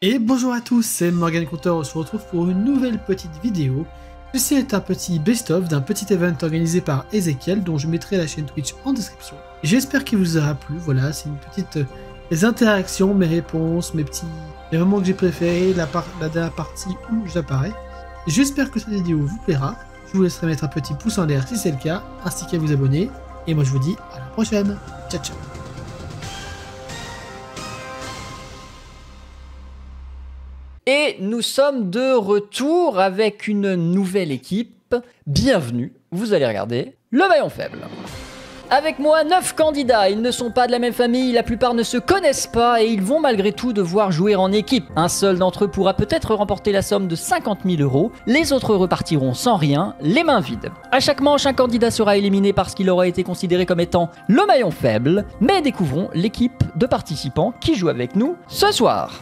Et bonjour à tous, c'est Morgan Counter, on se retrouve pour une nouvelle petite vidéo. Ceci est un petit best-of d'un petit event organisé par Ezekiel, dont je mettrai la chaîne Twitch en description. J'espère qu'il vous aura plu, voilà, c'est une petite... les interactions, mes réponses, les moments que j'ai préférés, la dernière partie où j'apparais. J'espère que cette vidéo vous plaira, je vous laisserai mettre un petit pouce en l'air si c'est le cas, ainsi qu'à vous abonner, et moi je vous dis à la prochaine, ciao ciao. Et nous sommes de retour avec une nouvelle équipe. Bienvenue, vous allez regarder le maillon faible. Avec moi, 9 candidats, ils ne sont pas de la même famille, la plupart ne se connaissent pas et ils vont malgré tout devoir jouer en équipe. Un seul d'entre eux pourra peut-être remporter la somme de 50 000 €, les autres repartiront sans rien, les mains vides. À chaque manche, un candidat sera éliminé parce qu'il aura été considéré comme étant le maillon faible, mais découvrons l'équipe de participants qui joue avec nous ce soir.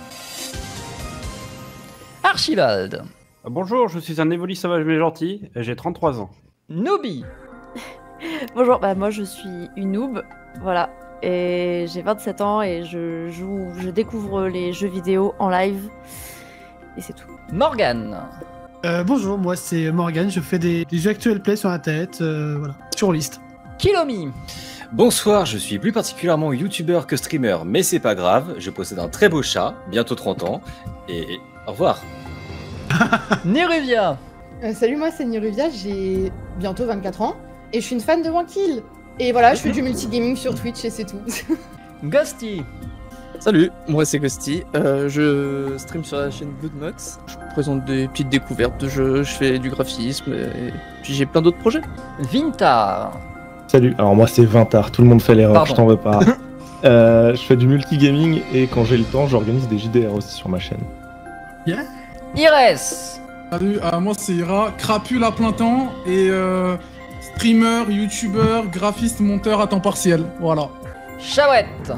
Archibald. Bonjour, je suis un évoli sauvage mais gentil et j'ai 33 ans. Nooby. Bonjour, moi je suis une noob, voilà, et j'ai 27 ans et je découvre les jeux vidéo en live, et c'est tout. Morgan. Bonjour, moi c'est Morgan, je fais des jeux actuels play sur internet, voilà, sur liste. Kilomi. Bonsoir, je suis plus particulièrement youtubeur que streamer, mais c'est pas grave, je possède un très beau chat, bientôt 30 ans, et au revoir. Neruvia. Salut, moi c'est Neruvia, j'ai bientôt 24 ans, et je suis une fan de Wankill. Et voilà, je fais du multigaming sur Twitch et c'est tout. Ghosty. Salut, moi c'est Ghosty, je stream sur la chaîne Bloodmox, je présente des petites découvertes de jeux, je fais du graphisme, et puis j'ai plein d'autres projets. Vintar. Salut, alors moi c'est Vintar, tout le monde fait l'erreur, Pardon. je t'en veux pas. Je fais du multigaming et quand j'ai le temps, j'organise des JDR aussi sur ma chaîne. Yeah. Ires. Salut, moi c'est Ira, crapule à plein temps et streamer, youtubeur, graphiste, monteur à temps partiel, voilà. Chouette.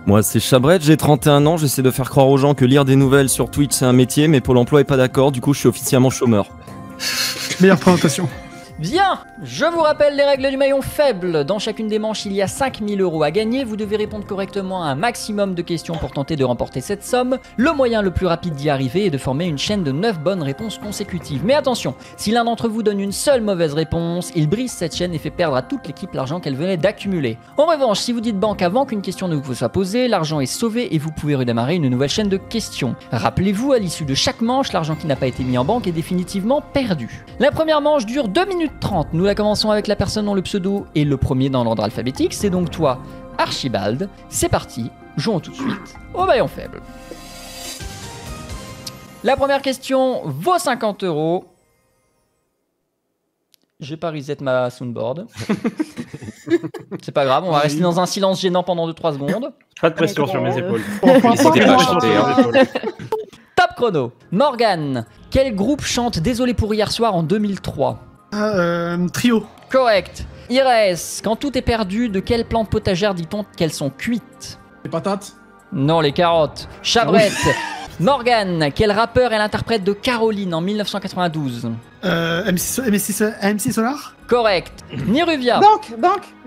Moi c'est Chabret, j'ai 31 ans, j'essaie de faire croire aux gens que lire des nouvelles sur Twitch c'est un métier, mais Pôle emploi est pas d'accord, du coup je suis officiellement chômeur. Meilleure présentation. Bien, je vous rappelle les règles du maillon faible. Dans chacune des manches, il y a 5 000 € à gagner. Vous devez répondre correctement à un maximum de questions pour tenter de remporter cette somme. Le moyen le plus rapide d'y arriver est de former une chaîne de 9 bonnes réponses consécutives. Mais attention, si l'un d'entre vous donne une seule mauvaise réponse, il brise cette chaîne et fait perdre à toute l'équipe l'argent qu'elle venait d'accumuler. En revanche, si vous dites banque avant qu'une question ne vous soit posée, l'argent est sauvé et vous pouvez redémarrer une nouvelle chaîne de questions. Rappelez-vous, à l'issue de chaque manche, l'argent qui n'a pas été mis en banque est définitivement perdu. La première manche dure 2 minutes 30. Nous la commençons avec la personne dont le pseudo est le premier dans l'ordre alphabétique. C'est donc toi, Archibald. C'est parti, jouons tout de suite au maillon faible. La première question vaut 50 €. J'ai pas reset ma soundboard. C'est pas grave, on va rester dans un silence gênant pendant 2-3 secondes. Pas de pression sur mes épaules. N'hésitez pas à chanter, hein. Top chrono. Morgan, quel groupe chante Désolé pour hier soir en 2003 ? Trio. Correct. Ires, quand tout est perdu, de quelle plante potagère dit-on qu'elles sont cuites ? Les patates. Non, les carottes. Chabrette. Morgan, quel rappeur est l'interprète de Caroline en 1992 ? MC Solar. Correct. Niruvia. Banque.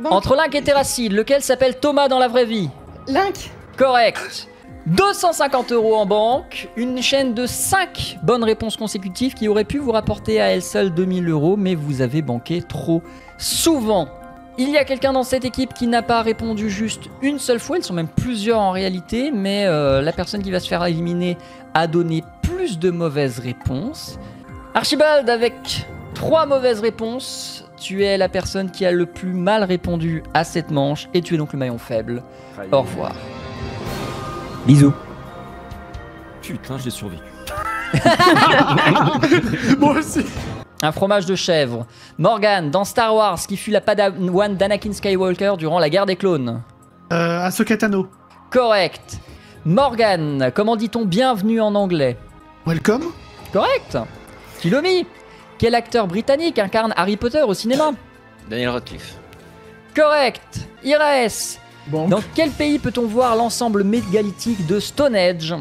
Entre Link et Terracide, lequel s'appelle Thomas dans la vraie vie ? Link. Correct. 250 € en banque, une chaîne de 5 bonnes réponses consécutives qui aurait pu vous rapporter à elle seule 2000 €, mais vous avez banqué trop souvent. Il y a quelqu'un dans cette équipe qui n'a pas répondu juste une seule fois, ils sont même plusieurs en réalité, mais la personne qui va se faire éliminer a donné plus de mauvaises réponses. Archibald, avec 3 mauvaises réponses, tu es la personne qui a le plus mal répondu à cette manche, et tu es donc le maillon faible. Au revoir. Bisous. Putain, j'ai survécu. Moi aussi. Un fromage de chèvre. Morgan, dans Star Wars, qui fut la padawan d'Anakin Skywalker durant la guerre des clones. Ahsoka Tano. Correct. Morgan, comment dit-on bienvenue en anglais? Welcome. Correct. Kilomi, quel acteur britannique incarne Harry Potter au cinéma? Daniel Radcliffe. Correct. Ires, Banque. dans quel pays peut-on voir l'ensemble mégalithique de Stonehenge?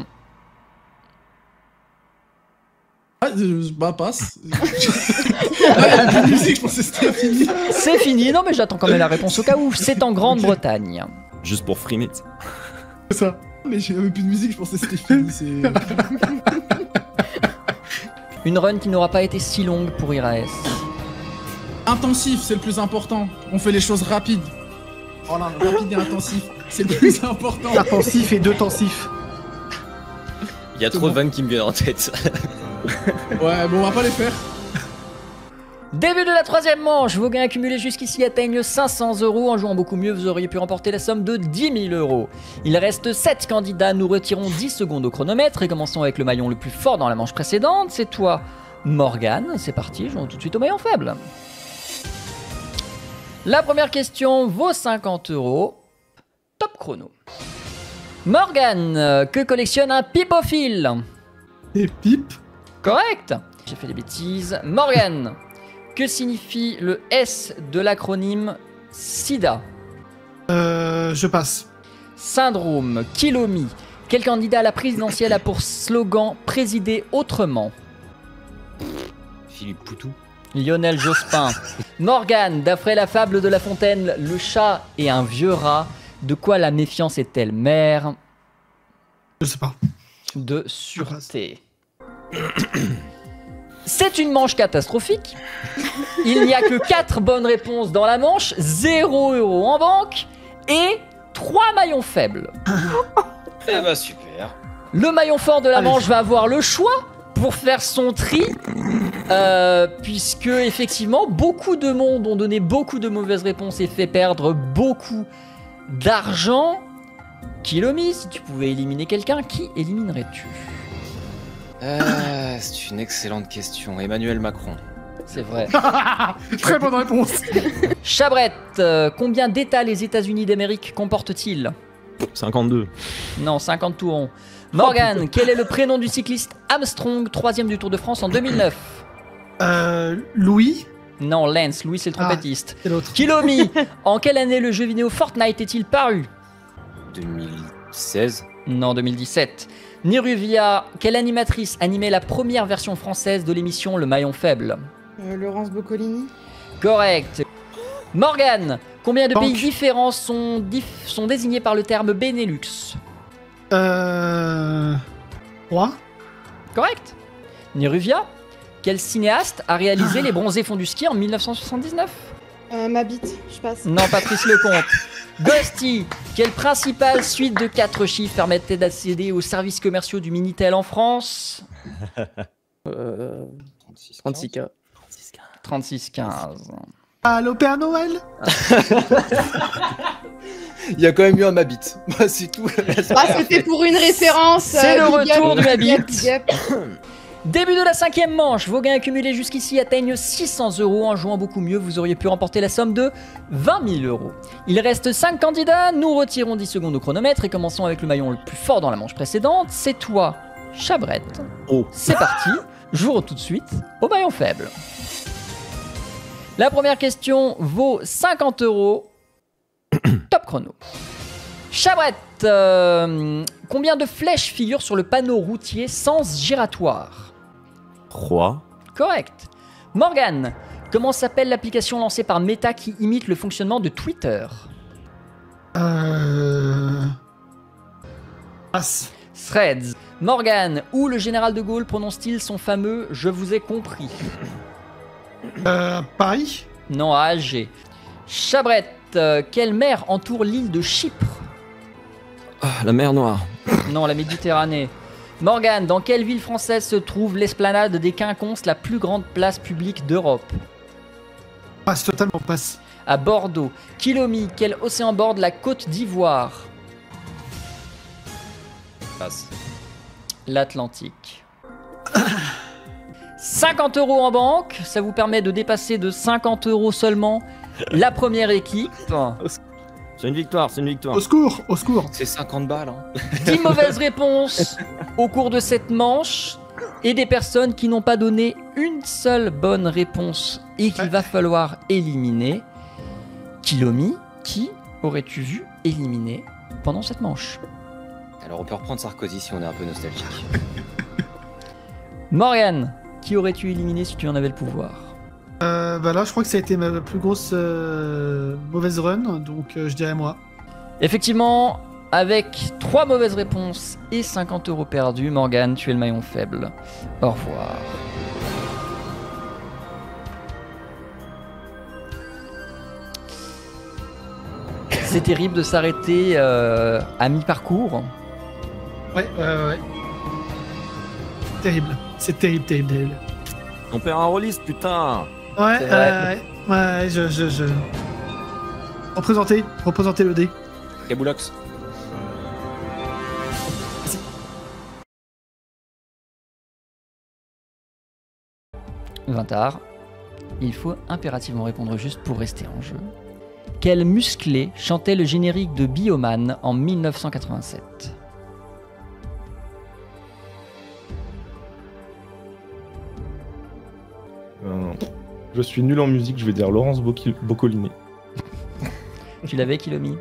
Passe. Il y a plus de musique, je pensais que c'était fini. C'est fini, non mais j'attends quand même la réponse au cas où. C'est en Grande-Bretagne. Juste pour frimer. C'est ça. Mais j'ai même plus de musique, je pensais que c'était fini. C'est... Une run qui n'aura pas été si longue pour Iraes. Intensif, c'est le plus important. On fait les choses rapides. Voilà, rapide et intensif, c'est le plus important. Intensif et deux tensifs. Il y a trop de vannes qui me viennent en tête. Ouais, bon, on va pas les faire. Début de la troisième manche, vos gains accumulés jusqu'ici atteignent 500 €. En jouant beaucoup mieux, vous auriez pu remporter la somme de 10 000 €. Il reste 7 candidats, nous retirons 10 secondes au chronomètre et commençons avec le maillon le plus fort dans la manche précédente. C'est toi, Morgane. C'est parti, jouons tout de suite au maillon faible. La première question vaut 50 €. Top chrono. Morgane, que collectionne un pipophile? Des pipes. Correct. J'ai fait des bêtises. Morgane, que signifie le S de l'acronyme SIDA? Je passe. Syndrome, Kilomi. Quel candidat à la présidentielle a pour slogan « Présider autrement » Philippe Poutou. Lionel Jospin. Morgane, d'après la fable de La Fontaine, le chat et un vieux rat, de quoi la méfiance est-elle mère? Je sais pas. De sûreté. C'est une manche catastrophique. Il n'y a que 4 bonnes réponses dans la manche, 0 € en banque et 3 maillons faibles. Eh bah super. Le maillon fort de la manche va avoir le choix pour faire son tri, puisque effectivement beaucoup de monde ont donné beaucoup de mauvaises réponses et fait perdre beaucoup d'argent. Kilomi, si tu pouvais éliminer quelqu'un, qui éliminerais-tu? C'est une excellente question. Emmanuel Macron. C'est vrai. Très bonne réponse. Chabrette, combien d'États les États-Unis d'Amérique comportent-ils? 52. Non, 50 tout rond. Morgane, quel est le prénom du cycliste Armstrong, 3ème du Tour de France en 2009? Louis. Non, Lance. Louis, c'est le trompettiste. C'est l'autre. Kilomi, en quelle année le jeu vidéo Fortnite est-il paru? 2016. Non, 2017. Niruvia, quelle animatrice animait la première version française de l'émission Le Maillon Faible? Laurence Boccolini. Correct. Morgane, combien de Banque. pays différents sont désignés par le terme Benelux? 3. Correct. Niruvia, quel cinéaste a réalisé Les Bronzés font du ski en 1979? Ma bite, je passe. Non, Patrice Lecomte. Ghosty, quelle principale suite de 4 chiffres permettait d'accéder aux services commerciaux du Minitel en France? 36K. 3615. Allô Père Noël. Il y a quand même eu un Mabit. Moi, c'est tout. Ah, c'était pour une référence. C'est le big up, retour du big up, Mabit. big up. Début de la 5e manche, vos gains accumulés jusqu'ici atteignent 600 €. En jouant beaucoup mieux, vous auriez pu remporter la somme de 20 000 €. Il reste 5 candidats, nous retirons 10 secondes au chronomètre et commençons avec le maillon le plus fort dans la manche précédente. C'est toi, Chabrette. Oh. C'est parti, j'ouvre tout de suite au maillon faible. La première question vaut 50 €. Top chrono. Chabrette, combien de flèches figurent sur le panneau routier sens giratoire? 3. Correct. Morgane, comment s'appelle l'application lancée par Meta qui imite le fonctionnement de Twitter? Passe. Threads. Morgane, où le général de Gaulle prononce-t-il son fameux « Je vous ai compris » Paris. Non, à Alger. Chabrette, quelle mer entoure l'île de Chypre? La mer Noire. Non, la Méditerranée. Morgane, dans quelle ville française se trouve l'esplanade des Quinconces, la plus grande place publique d'Europe? Passe totalement, passe. À Bordeaux. Kilomi, quel océan borde la Côte d'Ivoire? Passe. L'Atlantique. 50 € en banque, ça vous permet de dépasser de 50 € seulement la première équipe. C'est une victoire, c'est une victoire. Au secours, au secours. C'est 50 balles. Hein. 10 mauvaises réponses au cours de cette manche et des personnes qui n'ont pas donné une seule bonne réponse et qu'il va falloir éliminer. Kilomi, qui aurais-tu vu éliminer pendant cette manche? Alors on peut reprendre Sarkozy si on est un peu nostalgique. Morgane, qui aurais-tu éliminé si tu en avais le pouvoir? Bah là, je crois que ça a été ma plus grosse mauvaise run, donc je dirais moi. Effectivement, avec 3 mauvaises réponses et 50 € perdus. Morgane, tu es le maillon faible. Au revoir. C'est terrible de s'arrêter à mi-parcours. Ouais. Terrible. C'est terrible. On perd un rôliste, putain. Ouais, C'est vrai. ouais, je... Représentez le dé. Kaboulox. Vintar, il faut impérativement répondre juste pour rester en jeu. Quel musclé chantait le générique de Bioman en 1987 ? Je suis nul en musique, je vais dire Laurence Boccolini. Tu l'avais, Kilomi ?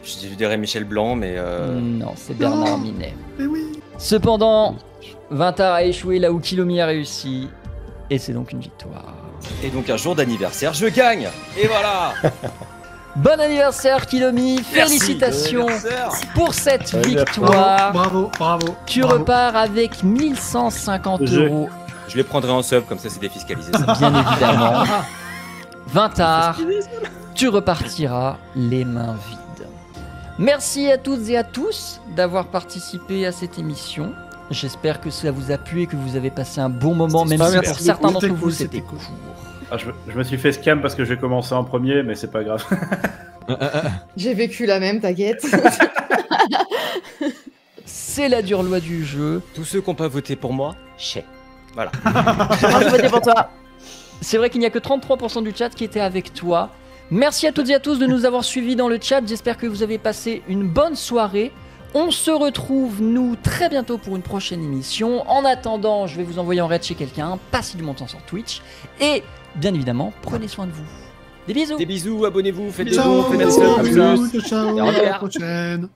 Je dirais Michel Blanc, mais... Non, c'est Bernard Minet. Mais oui. Cependant, Vintar a échoué là où Kilomi a réussi. Et c'est donc une victoire. Et donc un jour d'anniversaire, je gagne. Et voilà. Bon anniversaire, Kilomi. Merci. Félicitations Bon anniversaire. pour cette Bon victoire. Bravo. Tu repars avec 1150 €. Je les prendrai en sub, comme ça c'est défiscalisé. Ça. Bien évidemment. Vintar, tu repartiras les mains vides. Merci à toutes et à tous d'avoir participé à cette émission. J'espère que ça vous a plu et que vous avez passé un bon moment, même si pour certains d'entre vous c'était court. Ah, je me suis fait scam parce que j'ai commencé en premier, mais c'est pas grave. J'ai vécu la même, t'inquiète. C'est la dure loi du jeu. Tous ceux qui n'ont pas voté pour moi, chais. Voilà. Moi, je votais pour toi. C'est vrai qu'il n'y a que 33% du chat qui était avec toi. Merci à toutes et à tous de nous avoir suivis dans le chat. J'espère que vous avez passé une bonne soirée. On se retrouve, nous, très bientôt pour une prochaine émission. En attendant, je vais vous envoyer en raid chez quelqu'un. Passez du bon temps sur Twitch. Et, bien évidemment, prenez soin de vous. Des bisous. Des bisous, abonnez-vous, faites des Ciao, bons, faites des subs, comme ça. ciao, à la prochaine.